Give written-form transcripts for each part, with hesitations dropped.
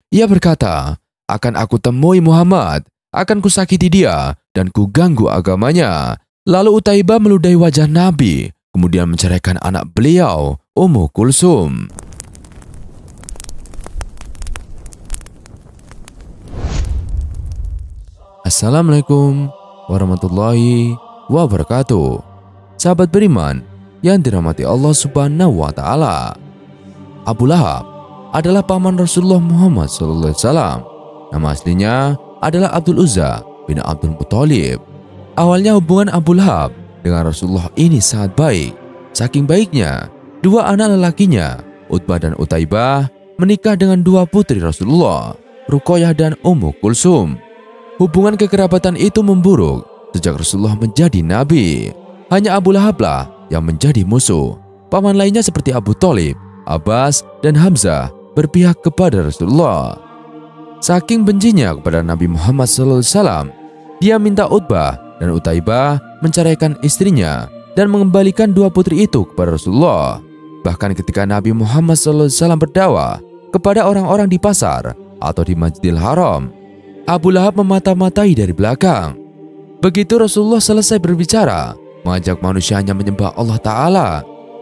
Ia berkata, "Akan aku temui Muhammad, akan kusakiti dia, dan kuganggu agamanya." Lalu Utaibah meludahi wajah Nabi, kemudian menceraikan anak beliau, Ummu Kulsum. Assalamualaikum warahmatullahi wabarakatuh. Sahabat beriman yang dirahmati Allah Subhanahu wa Ta'ala. Abu Lahab adalah paman Rasulullah Muhammad SAW. Nama aslinya adalah Abdul Uzza bin Abdul Muthalib. Awalnya hubungan Abu Lahab dengan Rasulullah ini sangat baik. Saking baiknya, dua anak lelakinya, Utbah dan Utaibah, menikah dengan dua putri Rasulullah, Ruqayyah dan Ummu Kulsum. Hubungan kekerabatan itu memburuk sejak Rasulullah menjadi nabi. Hanya Abu Lahablah yang menjadi musuh. Paman lainnya seperti Abu Thalib, Abbas, dan Hamzah berpihak kepada Rasulullah. Saking bencinya kepada Nabi Muhammad SAW, dia minta Utbah dan Utaibah menceraikan istrinya dan mengembalikan dua putri itu kepada Rasulullah. Bahkan ketika Nabi Muhammad SAW berdakwah kepada orang-orang di pasar atau di Masjidil Haram, Abu Lahab memata-matai dari belakang. Begitu Rasulullah selesai berbicara, mengajak manusianya menyembah Allah Ta'ala,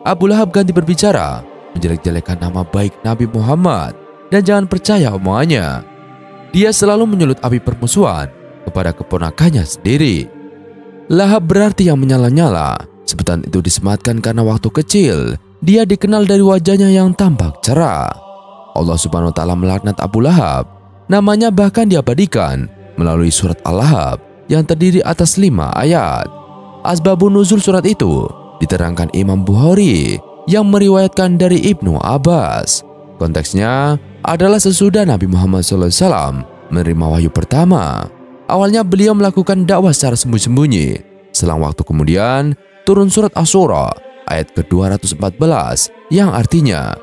Abu Lahab ganti berbicara, menjelek-jelekan nama baik Nabi Muhammad, dan jangan percaya omongannya. Dia selalu menyulut api permusuhan kepada keponakannya sendiri. Lahab berarti yang menyala-nyala. Sebutan itu disematkan karena waktu kecil dia dikenal dari wajahnya yang tampak cerah. Allah Subhanahu wa Ta'ala melaknat Abu Lahab. Namanya bahkan diabadikan melalui surat Al-Lahab yang terdiri atas 5 ayat. Asbabun nuzul surat itu diterangkan Imam Bukhari yang meriwayatkan dari Ibnu Abbas. Konteksnya adalah sesudah Nabi Muhammad SAW menerima wahyu pertama. Awalnya beliau melakukan dakwah secara sembunyi-sembunyi. Selang waktu kemudian turun surat Asy-Syura ayat ke-214 yang artinya,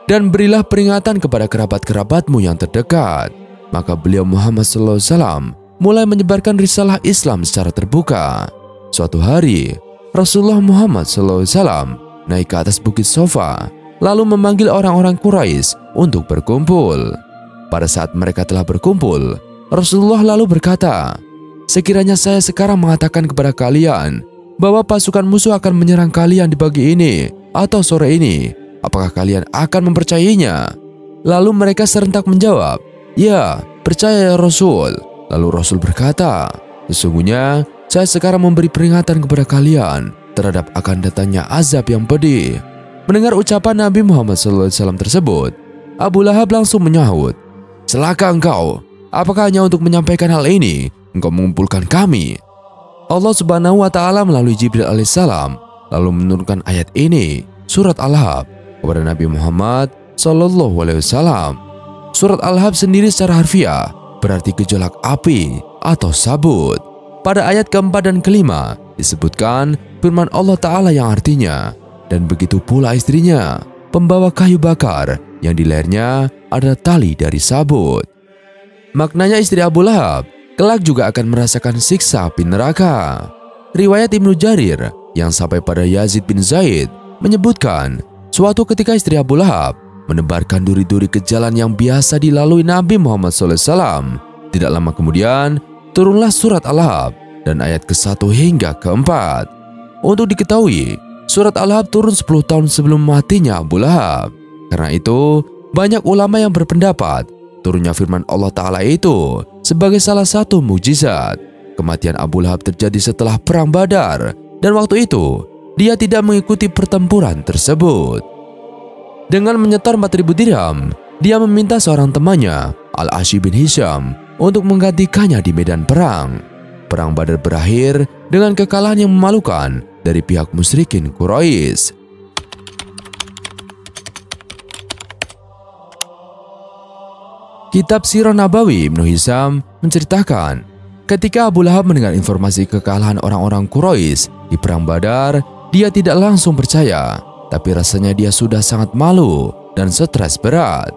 "Dan berilah peringatan kepada kerabat-kerabatmu yang terdekat." Maka beliau Muhammad SAW mulai menyebarkan risalah Islam secara terbuka. Suatu hari, Rasulullah Muhammad SAW naik ke atas bukit Sofa, lalu memanggil orang-orang Quraisy untuk berkumpul. Pada saat mereka telah berkumpul, Rasulullah lalu berkata, "Sekiranya saya sekarang mengatakan kepada kalian bahwa pasukan musuh akan menyerang kalian di pagi ini atau sore ini, apakah kalian akan mempercayainya?" Lalu mereka serentak menjawab, "Ya, percaya ya Rasul." Lalu Rasul berkata, "Sesungguhnya saya sekarang memberi peringatan kepada kalian terhadap akan datangnya azab yang pedih." Mendengar ucapan Nabi Muhammad SAW tersebut, Abu Lahab langsung menyahut, "Celaka engkau, apakah hanya untuk menyampaikan hal ini engkau mengumpulkan kami?" Allah Subhanahu wa Ta'ala melalui Jibril alaihissalam lalu menurunkan ayat ini, surat Al-Lahab, kepada Nabi Muhammad SAW. Surat Al-Lahab sendiri secara harfiah berarti gejolak api atau sabut. Pada ayat keempat dan kelima disebutkan firman Allah Ta'ala yang artinya, "Dan begitu pula istrinya, pembawa kayu bakar yang di lehernya ada tali dari sabut." Maknanya istri Abu Lahab kelak juga akan merasakan siksa api neraka. Riwayat Ibnu Jarir yang sampai pada Yazid bin Zaid menyebutkan, suatu ketika istri Abu Lahab menebarkan duri-duri ke jalan yang biasa dilalui Nabi Muhammad SAW. Tidak lama kemudian, turunlah surat Al-Lahab dan ayat ke-1 hingga ke-4. Untuk diketahui, surat Al-Lahab turun 10 tahun sebelum matinya Abu Lahab. Karena itu, banyak ulama yang berpendapat turunnya firman Allah Ta'ala itu sebagai salah satu mukjizat. Kematian Abu Lahab terjadi setelah perang Badar, dan waktu itu dia tidak mengikuti pertempuran tersebut. Dengan menyetor 4.000 dirham, dia meminta seorang temannya, Al-Asy bin Hisham, untuk menggantikannya di medan perang. Perang Badar berakhir dengan kekalahan yang memalukan dari pihak musyrikin Quraisy. Kitab Sirah Nabawi Ibnu Hisham menceritakan, ketika Abu Lahab mendengar informasi kekalahan orang-orang Quraisy di perang Badar, dia tidak langsung percaya. Tapi rasanya dia sudah sangat malu dan stres berat.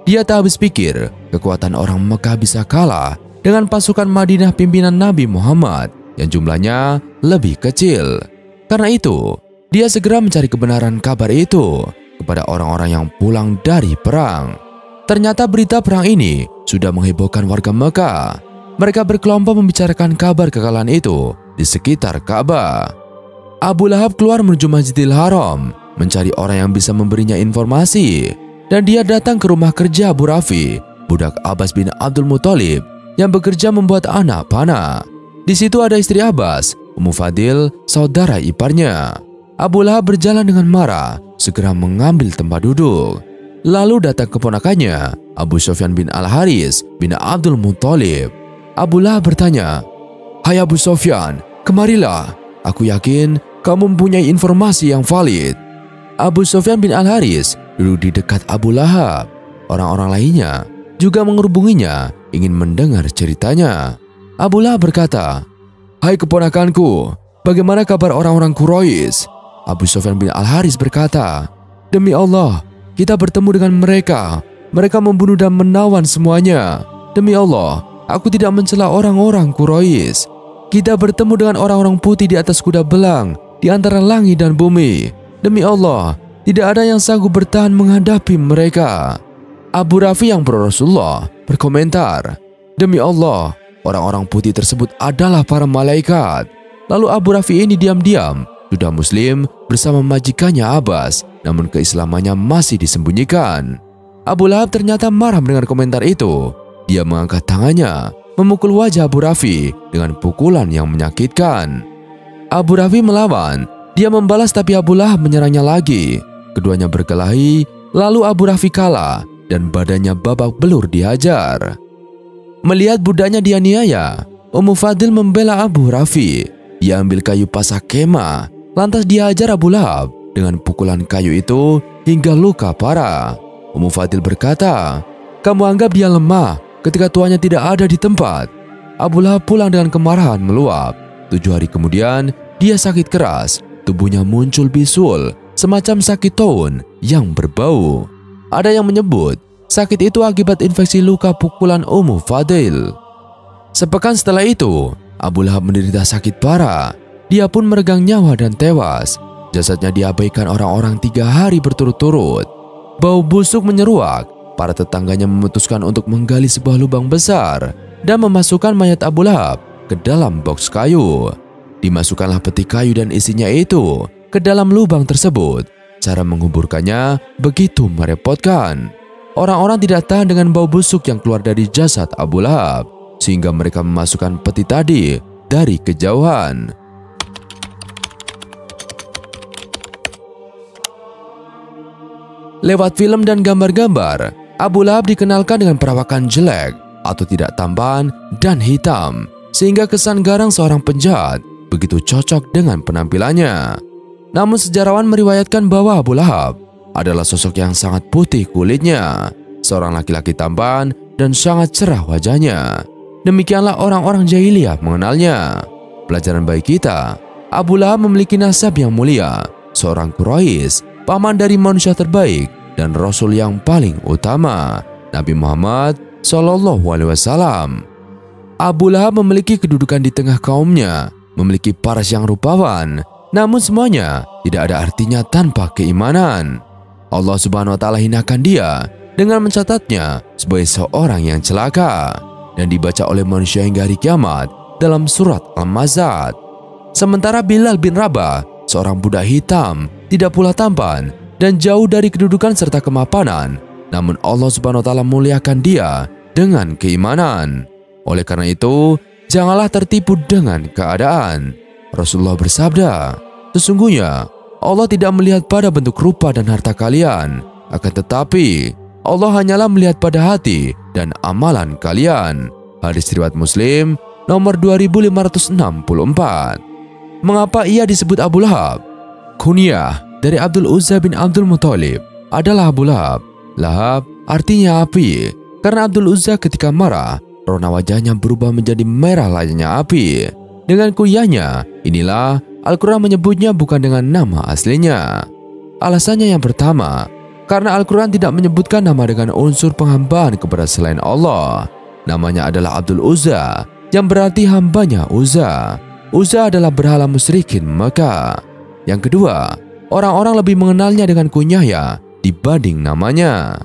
Dia tak habis pikir kekuatan orang Mekah bisa kalah dengan pasukan Madinah pimpinan Nabi Muhammad yang jumlahnya lebih kecil. Karena itu, dia segera mencari kebenaran kabar itu kepada orang-orang yang pulang dari perang. Ternyata berita perang ini sudah menghebohkan warga Mekah. Mereka berkelompok membicarakan kabar kekalahan itu di sekitar Ka'bah. Abu Lahab keluar menuju Masjidil Haram mencari orang yang bisa memberinya informasi. Dan dia datang ke rumah kerja Abu Rafi, budak Abbas bin Abdul Muthalib yang bekerja membuat anak panah. Di situ ada istri Abbas, Ummu Fadil, saudara iparnya. Abu Lahab berjalan dengan marah, segera mengambil tempat duduk. Lalu datang keponakannya, Abu Sufyan bin Al-Haris bin Abdul Muthalib. Abu Lahab bertanya, "Hai Abu Sufyan, kemarilah. Aku yakin kamu mempunyai informasi yang valid." Abu Sufyan bin Al-Haris duduk di dekat Abu Lahab. Orang-orang lainnya juga menghubunginya, ingin mendengar ceritanya. Abu Lahab berkata, "Hai keponakanku, bagaimana kabar orang-orang Quraisy?" Abu Sufyan bin Al-Haris berkata, "Demi Allah, kita bertemu dengan mereka. Mereka membunuh dan menawan semuanya. Demi Allah, aku tidak mencela orang-orang Quraisy. Kita bertemu dengan orang-orang putih di atas kuda belang di antara langit dan bumi. Demi Allah, tidak ada yang sanggup bertahan menghadapi mereka." Abu Rafi yang pro Rasulullah berkomentar, "Demi Allah, orang-orang putih tersebut adalah para malaikat." Lalu Abu Rafi ini diam-diam sudah muslim bersama majikannya Abbas, namun keislamannya masih disembunyikan. Abu Lahab ternyata marah mendengar komentar itu. Dia mengangkat tangannya, memukul wajah Abu Rafi dengan pukulan yang menyakitkan. Abu Rafi melawan. Dia membalas tapi Abu Lahab menyerangnya lagi. Keduanya berkelahi, lalu Abu Rafi kalah dan badannya babak belur dihajar. Melihat budaknya dianiaya, Ummu Fadil membela Abu Rafi. Dia ambil kayu pasak kemah, lantas dihajar Abu Lahab dengan pukulan kayu itu hingga luka parah. Ummu Fadil berkata, "Kamu anggap dia lemah ketika tuannya tidak ada di tempat." Abu Lahab pulang dengan kemarahan meluap. 7 hari kemudian, dia sakit keras. Tubuhnya muncul bisul, semacam sakit taun yang berbau. Ada yang menyebut sakit itu akibat infeksi luka pukulan Ummu Fadil. Sepekan setelah itu, Abu Lahab menderita sakit parah. Dia pun meregang nyawa dan tewas. Jasadnya diabaikan orang-orang 3 hari berturut-turut. Bau busuk menyeruak. Para tetangganya memutuskan untuk menggali sebuah lubang besar dan memasukkan mayat Abu Lahab ke dalam boks kayu. Dimasukkanlah peti kayu dan isinya itu ke dalam lubang tersebut. Cara menguburkannya begitu merepotkan. Orang-orang tidak tahan dengan bau busuk yang keluar dari jasad Abu Lahab, sehingga mereka memasukkan peti tadi dari kejauhan. Lewat film dan gambar-gambar, Abu Lahab dikenalkan dengan perawakan jelek atau tidak tampan dan hitam, sehingga kesan garang seorang penjahat begitu cocok dengan penampilannya. Namun sejarawan meriwayatkan bahwa Abu Lahab adalah sosok yang sangat putih kulitnya, seorang laki-laki tampan dan sangat cerah wajahnya. Demikianlah orang-orang jahiliyah mengenalnya. Pelajaran bagi kita, Abu Lahab memiliki nasab yang mulia, seorang Quraisy, paman dari manusia terbaik dan Rasul yang paling utama, Nabi Muhammad SAW. Abu Lahab memiliki kedudukan di tengah kaumnya, memiliki paras yang rupawan, namun semuanya tidak ada artinya tanpa keimanan. Allah Subhanahu wa Ta'ala hinakan dia dengan mencatatnya sebagai seorang yang celaka dan dibaca oleh manusia hingga hari kiamat dalam surat Al-Mazad. Sementara Bilal bin Rabah, seorang budak hitam, tidak pula tampan dan jauh dari kedudukan serta kemapanan, namun Allah Subhanahu wa Ta'ala muliakan dia dengan keimanan. Oleh karena itu, janganlah tertipu dengan keadaan. Rasulullah bersabda, "Sesungguhnya Allah tidak melihat pada bentuk rupa dan harta kalian, akan tetapi Allah hanyalah melihat pada hati dan amalan kalian." Hadis riwayat Muslim nomor 2564. Mengapa ia disebut Abu Lahab? Kunyah dari Abdul Uzza bin Abdul Muthalib adalah Abu Lahab. Lahab artinya api, karena Abdul Uzza ketika marah, rona wajahnya berubah menjadi merah layaknya api. Dengan kunyahnya, inilah Al-Quran menyebutnya bukan dengan nama aslinya. Alasannya yang pertama, karena Al-Quran tidak menyebutkan nama dengan unsur penghambaan kepada selain Allah. Namanya adalah Abdul Uzza, yang berarti hambanya Uzza. Uzza adalah berhala musyrikin Mekah. Yang kedua, orang-orang lebih mengenalnya dengan kunyahnya dibanding namanya.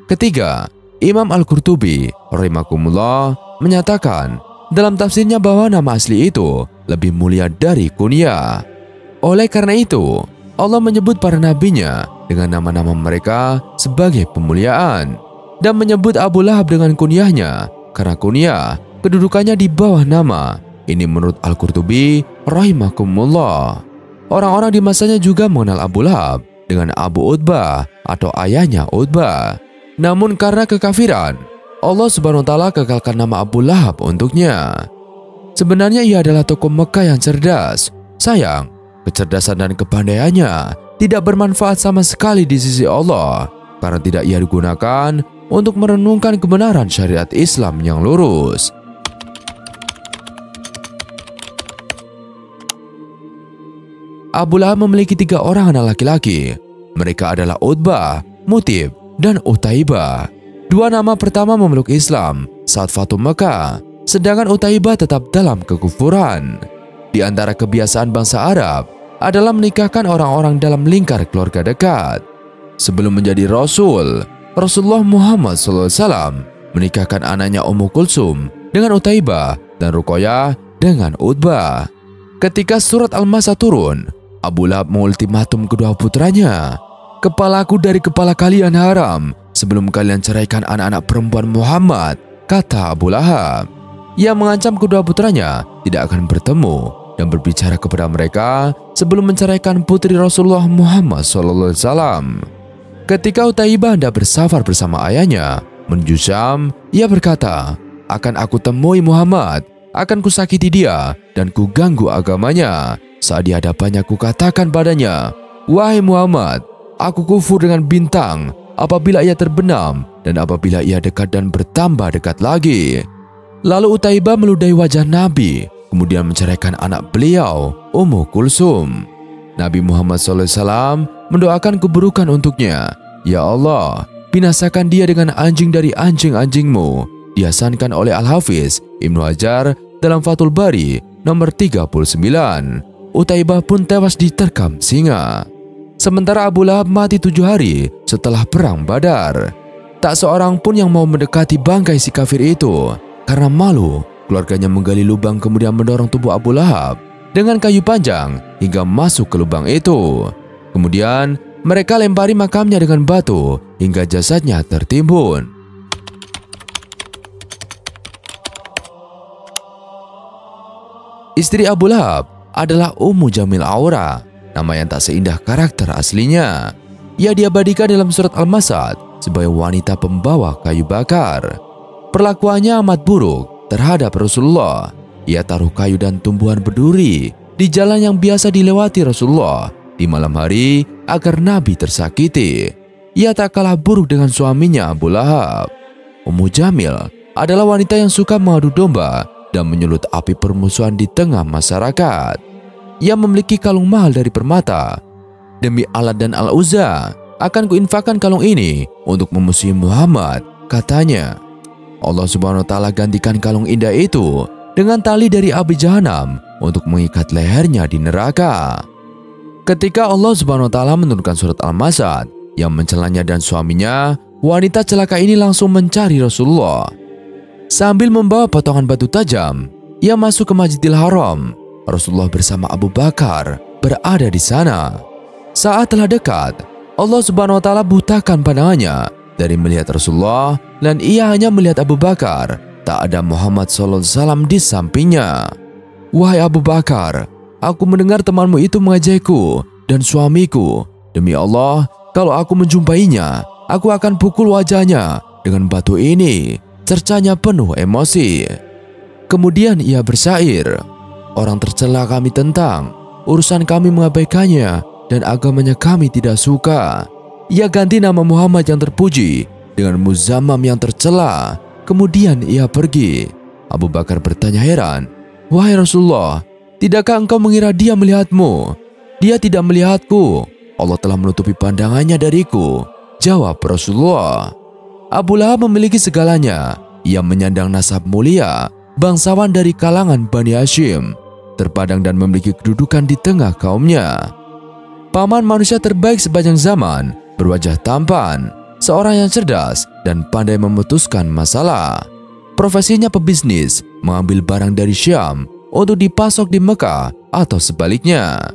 Ketiga, Imam Al-Qurtubi rahimakumullah menyatakan dalam tafsirnya bahwa nama asli itu lebih mulia dari kunyah. Oleh karena itu, Allah menyebut para nabinya dengan nama-nama mereka sebagai pemuliaan dan menyebut Abu Lahab dengan kunyahnya karena kunyah kedudukannya di bawah nama. Ini menurut Al-Qurtubi rahimakumullah. Orang-orang di masanya juga mengenal Abu Lahab dengan Abu Utbah atau ayahnya Utbah. Namun karena kekafiran, Allah Subhanahu wa taala kekalkan nama Abu Lahab untuknya. Sebenarnya ia adalah tokoh Mekah yang cerdas. Sayang, kecerdasan dan kepandaiannya tidak bermanfaat sama sekali di sisi Allah karena tidak ia digunakan untuk merenungkan kebenaran syariat Islam yang lurus. Abu Lahab memiliki 3 orang anak laki-laki. Mereka adalah Utbah, Mutib, dan Utaibah. 2 nama pertama memeluk Islam saat Fatu Mekah, sedangkan Utaibah tetap dalam kekufuran. Di antara kebiasaan bangsa Arab adalah menikahkan orang-orang dalam lingkar keluarga dekat. Sebelum menjadi Rasul, Rasulullah Muhammad SAW menikahkan anaknya Ummu Kulsum dengan Utaibah dan Ruqayyah dengan Utbah. Ketika surat Al-Masah turun, Abu Lahab mengultimatum kedua putranya, "Kepalaku dari kepala kalian haram sebelum kalian ceraikan anak-anak perempuan Muhammad," kata Abu Lahab. Ia mengancam kedua putranya tidak akan bertemu dan berbicara kepada mereka sebelum menceraikan putri Rasulullah Muhammad SAW. Ketika Utaibah hendak bersafar bersama ayahnya menuju Syam, ia berkata, "Akan aku temui Muhammad, akan kusakiti dia dan kuganggu agamanya. Saat di hadapannya kukatakan padanya, 'Wahai Muhammad, aku kufur dengan bintang apabila ia terbenam dan apabila ia dekat dan bertambah dekat lagi.'" Lalu Utaibah meludahi wajah Nabi, kemudian menceraikan anak beliau, Ummu Kulsum. Nabi Muhammad SAW mendoakan keburukan untuknya. "Ya Allah, binasakan dia dengan anjing dari anjing-anjingmu." Dihasankan oleh Al-Hafiz Ibnu Hajar dalam Fathul Bari nomor 39. Utaibah pun tewas diterkam singa. Sementara Abu Lahab mati 7 hari setelah perang Badar. Tak seorang pun yang mau mendekati bangkai si kafir itu. Karena malu, keluarganya menggali lubang kemudian mendorong tubuh Abu Lahab dengan kayu panjang hingga masuk ke lubang itu. Kemudian mereka lempari makamnya dengan batu hingga jasadnya tertimbun. Istri Abu Lahab adalah Ummu Jamil Aura, nama yang tak seindah karakter aslinya. Ia diabadikan dalam surat Al-Masad sebagai wanita pembawa kayu bakar. Perlakuannya amat buruk terhadap Rasulullah. Ia taruh kayu dan tumbuhan berduri di jalan yang biasa dilewati Rasulullah di malam hari agar Nabi tersakiti. Ia tak kalah buruk dengan suaminya Abu Lahab. Ummu Jamil adalah wanita yang suka mengadu domba dan menyulut api permusuhan di tengah masyarakat. Ia memiliki kalung mahal dari permata. "Demi Alat dan Al-Uzza, akan kuinfakkan kalung ini untuk memusuhi Muhammad," katanya. Allah Subhanahu wa taala gantikan kalung indah itu dengan tali dari api jahanam untuk mengikat lehernya di neraka. Ketika Allah Subhanahu wa taala menurunkan surat Al-Masad yang mencelanya dan suaminya, wanita celaka ini langsung mencari Rasulullah. Sambil membawa potongan batu tajam, ia masuk ke Masjidil Haram. Rasulullah bersama Abu Bakar berada di sana. Saat telah dekat, Allah Subhanahu wa taala butakan pandangannya dari melihat Rasulullah dan ia hanya melihat Abu Bakar. Tak ada Muhammad SAW di sampingnya. "Wahai Abu Bakar, aku mendengar temanmu itu mengajakku dan suamiku. Demi Allah, kalau aku menjumpainya, aku akan pukul wajahnya dengan batu ini," cercanya penuh emosi. Kemudian ia bersyair, "Orang tercela kami tentang, urusan kami mengabaikannya, dan agamanya kami tidak suka." Ia ganti nama Muhammad yang terpuji dengan Muzammam yang tercela. Kemudian ia pergi. Abu Bakar bertanya heran, "Wahai Rasulullah, tidakkah engkau mengira dia melihatmu?" "Dia tidak melihatku. Allah telah menutupi pandangannya dariku," jawab Rasulullah. Abu Lahab memiliki segalanya. Ia menyandang nasab mulia, bangsawan dari kalangan Bani Hashim, terpadang dan memiliki kedudukan di tengah kaumnya. Paman manusia terbaik sepanjang zaman, berwajah tampan. seorang yang cerdas dan pandai memutuskan masalah. Profesinya pebisnis, mengambil barang dari Syam untuk dipasok di Mekah atau sebaliknya.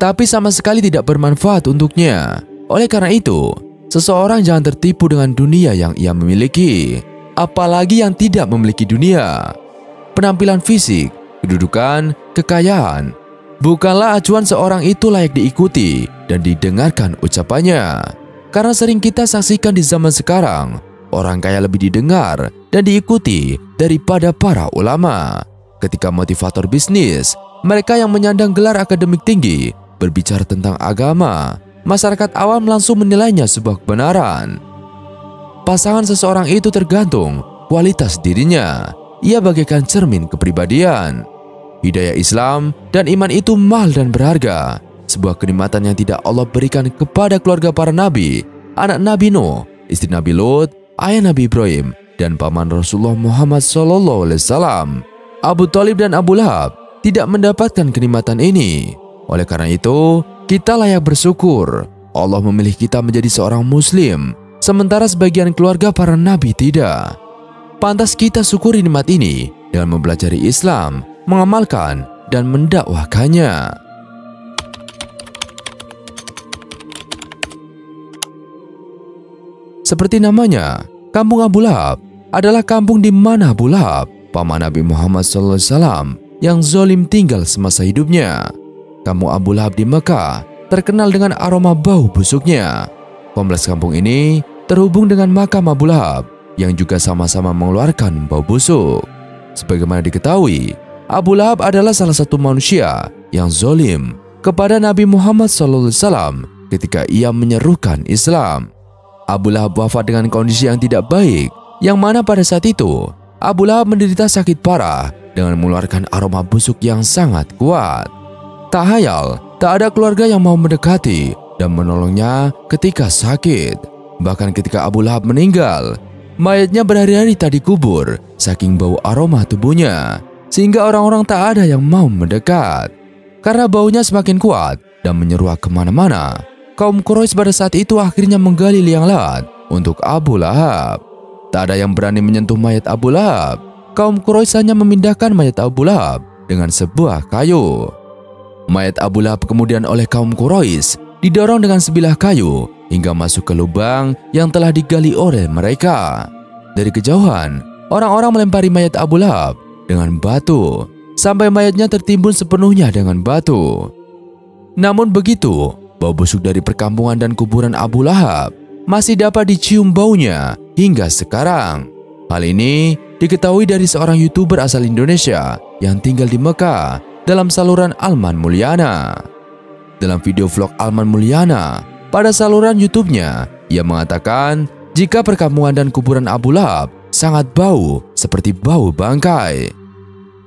Tapi sama sekali tidak bermanfaat untuknya. Oleh karena itu, seseorang jangan tertipu dengan dunia yang ia miliki, apalagi yang tidak memiliki dunia. Penampilan fisik, kedudukan, kekayaan, bukanlah acuan seorang itu layak diikuti dan didengarkan ucapannya. Karena sering kita saksikan di zaman sekarang, orang kaya lebih didengar dan diikuti daripada para ulama. Ketika motivator bisnis, mereka yang menyandang gelar akademik tinggi, berbicara tentang agama, masyarakat awam langsung menilainya sebuah kebenaran. Pasangan seseorang itu tergantung kualitas dirinya. Ia bagaikan cermin kepribadian. Hidayah Islam dan iman itu mahal dan berharga. Sebuah kenikmatan yang tidak Allah berikan kepada keluarga para nabi, anak Nabi Nuh, istri Nabi Lut, ayah Nabi Ibrahim, dan paman Rasulullah Muhammad SAW. Abu Thalib dan Abu Lahab tidak mendapatkan kenikmatan ini. Oleh karena itu, kita layak bersyukur Allah memilih kita menjadi seorang muslim, sementara sebagian keluarga para nabi tidak. Pantas kita syukuri nikmat ini dengan mempelajari Islam, mengamalkan, dan mendakwahkannya. Seperti namanya, Kampung Abu Lahab adalah kampung di mana Abu Lahab, paman Nabi Muhammad SAW, yang zalim tinggal semasa hidupnya. Kampung Abu Lahab di Mekah terkenal dengan aroma bau busuknya. Kompleks kampung ini terhubung dengan makam Abu Lahab yang juga sama-sama mengeluarkan bau busuk. Sebagaimana diketahui, Abu Lahab adalah salah satu manusia yang zalim kepada Nabi Muhammad SAW ketika ia menyerukan Islam. Abu Lahab wafat dengan kondisi yang tidak baik, yang mana pada saat itu Abu Lahab menderita sakit parah dengan mengeluarkan aroma busuk yang sangat kuat. Tak hayal, tak ada keluarga yang mau mendekati dan menolongnya ketika sakit. Bahkan ketika Abu Lahab meninggal, mayatnya berhari-hari tak dikubur saking bau aroma tubuhnya, sehingga orang-orang tak ada yang mau mendekat. Karena baunya semakin kuat dan menyeruak kemana-mana, kaum Quraisy pada saat itu akhirnya menggali liang lahat untuk Abu Lahab. Tak ada yang berani menyentuh mayat Abu Lahab. Kaum Quraisy hanya memindahkan mayat Abu Lahab dengan sebuah kayu. Mayat Abu Lahab kemudian oleh kaum Quraisy didorong dengan sebilah kayu hingga masuk ke lubang yang telah digali oleh mereka. Dari kejauhan, orang-orang melempari mayat Abu Lahab dengan batu sampai mayatnya tertimbun sepenuhnya dengan batu. Namun begitu, bau busuk dari perkampungan dan kuburan Abu Lahab masih dapat dicium baunya hingga sekarang. Hal ini diketahui dari seorang YouTuber asal Indonesia yang tinggal di Mekah dalam saluran Alman Mulyana. Dalam video vlog Alman Mulyana pada saluran YouTube-nya, ia mengatakan jika perkampungan dan kuburan Abu Lahab sangat bau seperti bau bangkai.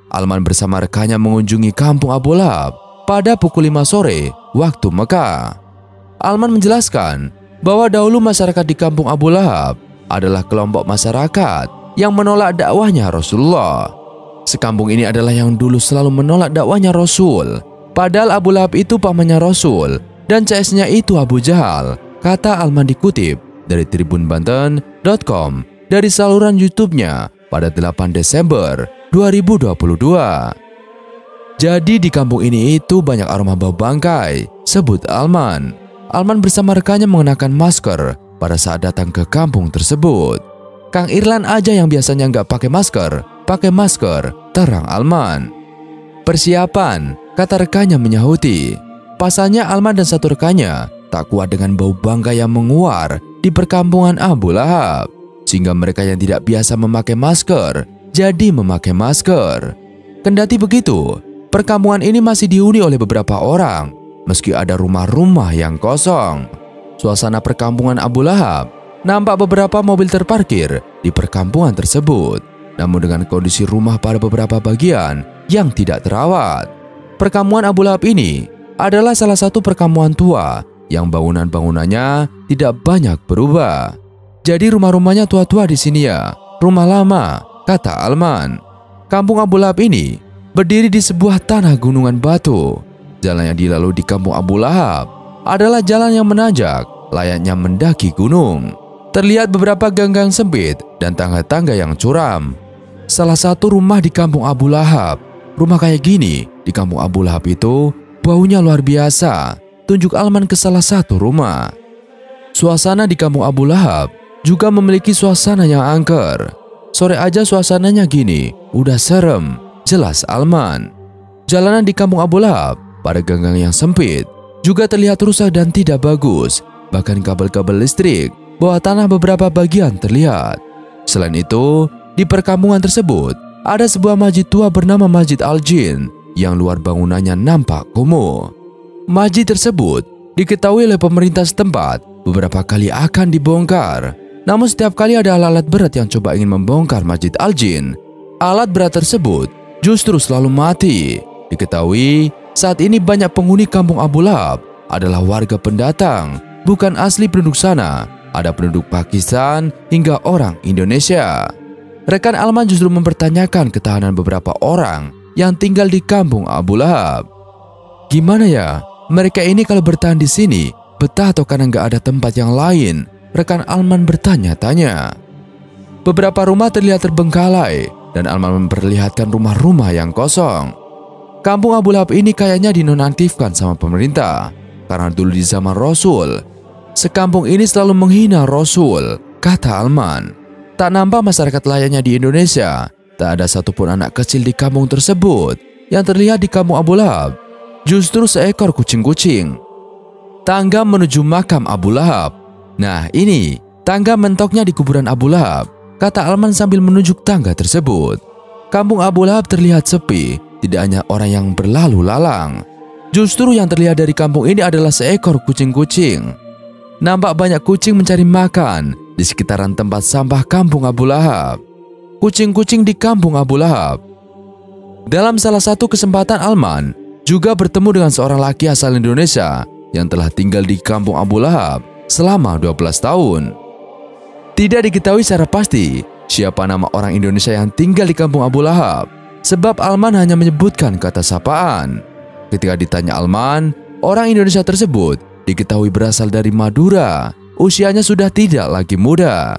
Alman bersama rekannya mengunjungi kampung Abu Lahab pada pukul 5 sore waktu Mekah. Alman menjelaskan bahwa dahulu masyarakat di kampung Abu Lahab adalah kelompok masyarakat yang menolak dakwahnya Rasulullah. Sekampung ini adalah yang dulu selalu menolak dakwahnya Rasul. Padahal Abu Lahab itu pamannya Rasul dan CS-nya itu Abu Jahal, kata Alman dikutip dari tribunbanten.com dari saluran YouTube-nya pada 8 Desember 2022. Jadi di kampung ini itu banyak aroma bau bangkai, sebut Alman. Alman bersama rekannya mengenakan masker pada saat datang ke kampung tersebut. Kang Irlan aja yang biasanya nggak pakai masker, terang Alman. Persiapan, kata rekannya menyahuti. Pasalnya Alman dan satu rekannya tak kuat dengan bau bangkai yang menguar di perkampungan Abu Lahab, sehingga mereka yang tidak biasa memakai masker jadi memakai masker. Kendati begitu, perkampungan ini masih dihuni oleh beberapa orang, meski ada rumah-rumah yang kosong. Suasana perkampungan Abu Lahab nampak beberapa mobil terparkir di perkampungan tersebut, namun dengan kondisi rumah pada beberapa bagian yang tidak terawat. Perkampungan Abu Lahab ini adalah salah satu perkampungan tua yang bangunan-bangunannya tidak banyak berubah. Jadi rumah-rumahnya tua-tua di sini ya, rumah lama, kata Alman. Kampung Abu Lahab ini berdiri di sebuah tanah gunungan batu. Jalan yang dilalui di kampung Abu Lahab adalah jalan yang menanjak, layaknya mendaki gunung. Terlihat beberapa gang-gang sempit dan tangga-tangga yang curam. Salah satu rumah di kampung Abu Lahab. Rumah kayak gini di kampung Abu Lahab itu baunya luar biasa. Tunjuk Alman ke salah satu rumah. Suasana di kampung Abu Lahab juga memiliki suasana yang angker. Sore aja suasananya gini, udah serem, jelas Alman. Jalanan di kampung Abu Lahab pada gang-gang yang sempit juga terlihat rusak dan tidak bagus. Bahkan kabel-kabel listrik bawah tanah beberapa bagian terlihat. Selain itu, di perkampungan tersebut ada sebuah masjid tua bernama Masjid Al-Jin yang luar bangunannya nampak kumuh. Masjid tersebut diketahui oleh pemerintah setempat beberapa kali akan dibongkar. Namun setiap kali ada alat berat yang coba ingin membongkar Masjid Al-Jin, alat berat tersebut justru selalu mati. Diketahui saat ini banyak penghuni kampung Abu Lahab adalah warga pendatang, bukan asli penduduk sana. Ada penduduk Pakistan hingga orang Indonesia. Rekan Alman justru mempertanyakan ketahanan beberapa orang yang tinggal di kampung Abu Lahab. Gimana ya, mereka ini kalau bertahan di sini betah atau karena nggak ada tempat yang lain? Rekan Alman bertanya-tanya. Beberapa rumah terlihat terbengkalai dan Alman memperlihatkan rumah-rumah yang kosong. Kampung Abu Lahab ini kayaknya dinonaktifkan sama pemerintah karena dulu di zaman Rasul, sekampung ini selalu menghina Rasul, kata Alman. Tak nampak masyarakat layaknya di Indonesia. Tak ada satupun anak kecil di kampung tersebut. Yang terlihat di kampung Abu Lahab justru seekor kucing-kucing. Tangga menuju makam Abu Lahab. Nah ini, tangga mentoknya di kuburan Abu Lahab, kata Alman sambil menunjuk tangga tersebut. Kampung Abu Lahab terlihat sepi, tidak hanya orang yang berlalu lalang. Justru yang terlihat dari kampung ini adalah seekor kucing-kucing. Nampak banyak kucing mencari makan di sekitaran tempat sampah kampung Abu Lahab. Kucing-kucing di kampung Abu Lahab. Dalam salah satu kesempatan Alman juga bertemu dengan seorang laki asal Indonesia yang telah tinggal di kampung Abu Lahab selama 12 tahun. Tidak diketahui secara pasti siapa nama orang Indonesia yang tinggal di kampung Abu Lahab, sebab Alman hanya menyebutkan kata sapaan. Ketika ditanya Alman, orang Indonesia tersebut diketahui berasal dari Madura, usianya sudah tidak lagi muda.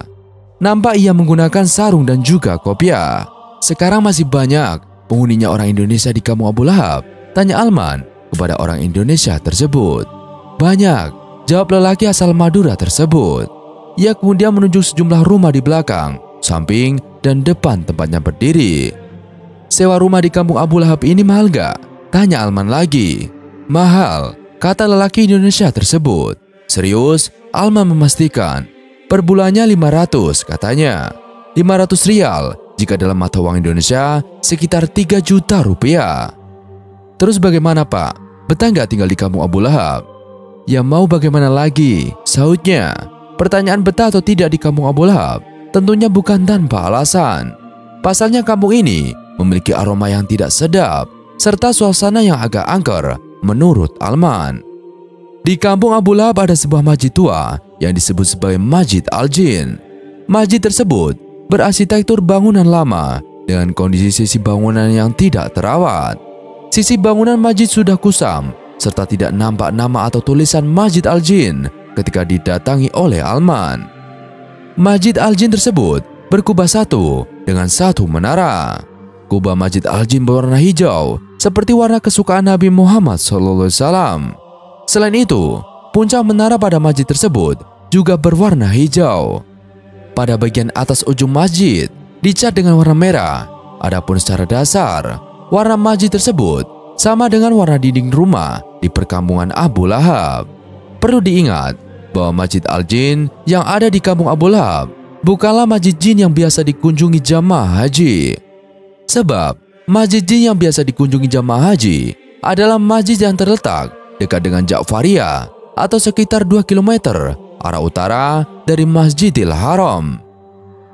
Nampak ia menggunakan sarung dan juga kopiah. Sekarang masih banyak penghuninya orang Indonesia di kampung Abu Lahab, tanya Alman kepada orang Indonesia tersebut. Banyak, jawab lelaki asal Madura tersebut. Ia kemudian menunjuk sejumlah rumah di belakang, samping, dan depan tempatnya berdiri. Sewa rumah di kampung Abu Lahab ini mahal gak? Tanya Alman lagi. Mahal, kata lelaki Indonesia tersebut. Serius? Alman memastikan. Per bulannya 500 katanya. 500 rial jika dalam mata uang Indonesia sekitar 3 juta rupiah. Terus bagaimana pak? Betah nggak tinggal di kampung Abu Lahab? Ya mau bagaimana lagi? Sahutnya. Pertanyaan betah atau tidak di kampung Abu Lahab tentunya bukan tanpa alasan. Pasalnya kampung ini memiliki aroma yang tidak sedap serta suasana yang agak angker menurut Alman. Di kampung Abu Lahab ada sebuah masjid tua yang disebut sebagai Masjid Al-Jin. Masjid tersebut berarsitektur bangunan lama dengan kondisi sisi bangunan yang tidak terawat. Sisi bangunan masjid sudah kusam serta tidak nampak nama atau tulisan Masjid Al-Jin ketika didatangi oleh Alman. Masjid Al-Jin tersebut berkubah satu dengan satu menara. Kubah Masjid Al-Jin berwarna hijau seperti warna kesukaan Nabi Muhammad SAW. Selain itu, puncak menara pada masjid tersebut juga berwarna hijau. Pada bagian atas ujung masjid dicat dengan warna merah. Adapun secara dasar, warna masjid tersebut sama dengan warna dinding rumah di perkampungan Abu Lahab. Perlu diingat bahwa Masjid Al-Jin yang ada di kampung Abu Lahab bukanlah masjid jin yang biasa dikunjungi jamaah haji. Sebab masjid jin yang biasa dikunjungi jamaah haji adalah masjid yang terletak dekat dengan Ja'fariyah atau sekitar 2 km arah utara dari Masjidil Haram.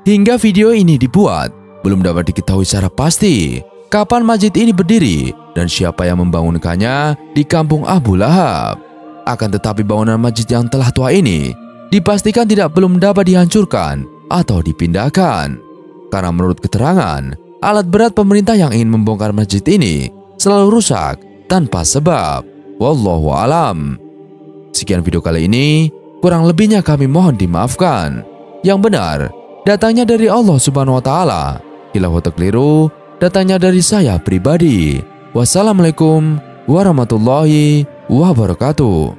Hingga video ini dibuat, belum dapat diketahui secara pasti kapan masjid ini berdiri dan siapa yang membangunkannya di kampung Abu Lahab. Akan tetapi bangunan masjid yang telah tua ini dipastikan belum dapat dihancurkan atau dipindahkan. Karena menurut keterangan, alat berat pemerintah yang ingin membongkar masjid ini selalu rusak tanpa sebab. Wallahu alam. Sekian video kali ini, kurang lebihnya kami mohon dimaafkan. Yang benar datangnya dari Allah Subhanahu wa taala. Khilaf keliru datangnya dari saya pribadi. Wassalamualaikum warahmatullahi wabarakatuh.